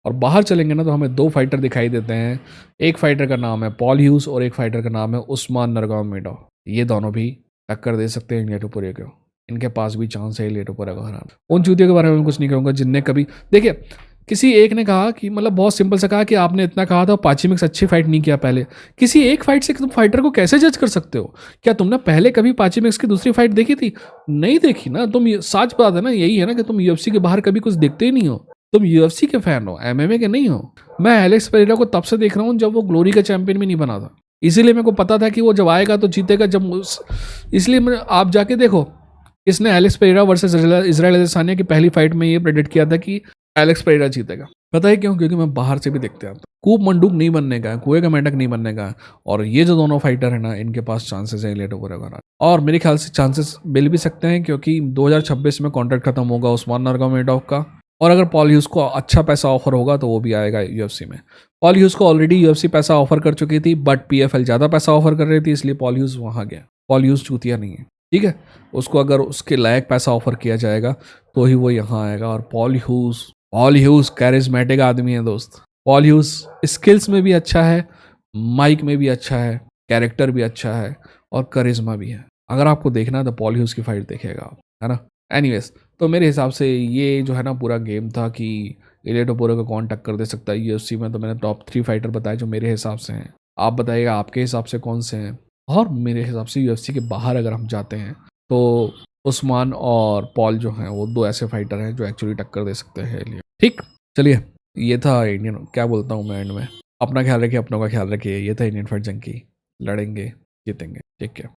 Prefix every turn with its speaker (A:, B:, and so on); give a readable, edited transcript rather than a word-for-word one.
A: और बाहर चलेंगे ना तो हमें 2 फाइटर दिखाई देते हैं। एक फाइटर का नाम है पॉल ह्यूज और एक फाइटर का नाम है उस्मान नरगोमेडोव। ये दोनों भी टक्कर दे सकते हैं इलिटोपुरी को। इनके पास भी चांस है इलिटोपुरी को हराने। उन चूतियों के बारे में कुछ नहीं कहूँगा जिनने कभी देखिए, किसी एक ने कहा कि मतलब बहुत सिंपल सा कहा कि आपने इतना कहा था पाचिमिक्स अच्छी फाइट नहीं किया पहले। किसी एक फाइट से तुम फाइटर को कैसे जज कर सकते हो? क्या तुमने पहले कभी पाचिमिक्स की दूसरी फाइट देखी थी? नहीं देखी ना। सच बात है ना, यही है ना कि तुम यूएफसी के बाहर कभी कुछ देखते ही नहीं हो। तुम यूएफसी के फैन हो, एमएमए के नहीं हो। मैं एलेक्स पेरेरा को तब से देख रहा हूँ जब वो ग्लोरी का चैंपियन भी नहीं बना था। इसीलिए मेरे को पता था कि वो जब आएगा तो जीतेगा। इसलिए आप जाके देखो, इसने एलेक्स पेरेरा वर्सेस इजराइल अदेसानिया की पहली फाइट में ये प्रेडिक्ट किया था कि एलेक्स पेरेरा जीतेगा। पता है क्यों? क्योंकि मैं बाहर से भी देखते आता हूँ। कूप मंडूक नहीं बनने का है, कुएं का मेंढक नहीं बनने का है। और ये जो दोनों फाइटर है ना, इनके पास चांसेस है इलिटोपुरी को। और मेरे ख्याल से चांसेस मिल भी सकते हैं क्योंकि 2026 में कॉन्ट्रैक्ट खत्म होगा उस्मान नरगोमेडोव का। और अगर पॉल ह्यूज को अच्छा पैसा ऑफर होगा तो वो भी आएगा यूएफसी में। पॉल ह्यूज को ऑलरेडी यूएफसी पैसा ऑफर कर चुकी थी, बट पीएफएल ज़्यादा पैसा ऑफर कर रही थी, इसलिए पॉल ह्यूज वहाँ गया। पॉल ह्यूज चूतिया नहीं है, ठीक है। उसको अगर उसके लायक पैसा ऑफर किया जाएगा तो ही वो यहाँ आएगा। और पॉल ह्यूज कैरिज्मेटिक आदमी है दोस्त। पॉल ह्यूज स्किल्स में भी अच्छा है, माइक में भी अच्छा है, कैरेक्टर भी अच्छा है और करिश्मा भी है। अगर आपको देखना है तो पॉल ह्यूज की फाइट देखेगा आप, है ना। एनीवेज, तो मेरे हिसाब से ये जो है ना पूरा गेम था कि इलिटोपुरी को कौन टक्कर दे सकता है यूएफसी में। तो मैंने टॉप 3 फाइटर बताए जो मेरे हिसाब से हैं। आप बताइएगा आपके हिसाब से कौन से हैं। और मेरे हिसाब से यूएफसी के बाहर अगर हम जाते हैं तो उस्मान और पॉल जो हैं वो 2 ऐसे फाइटर हैं जो एक्चुअली टक्कर दे सकते हैं लिए। ठीक, चलिए, ये था इंडियन, क्या बोलता हूँ मैं एंड में, अपना ख्याल रखिए, अपनों का ख्याल रखिए। ये था इंडियन फाइट जंकी। लड़ेंगे, जीतेंगे। ठीक है।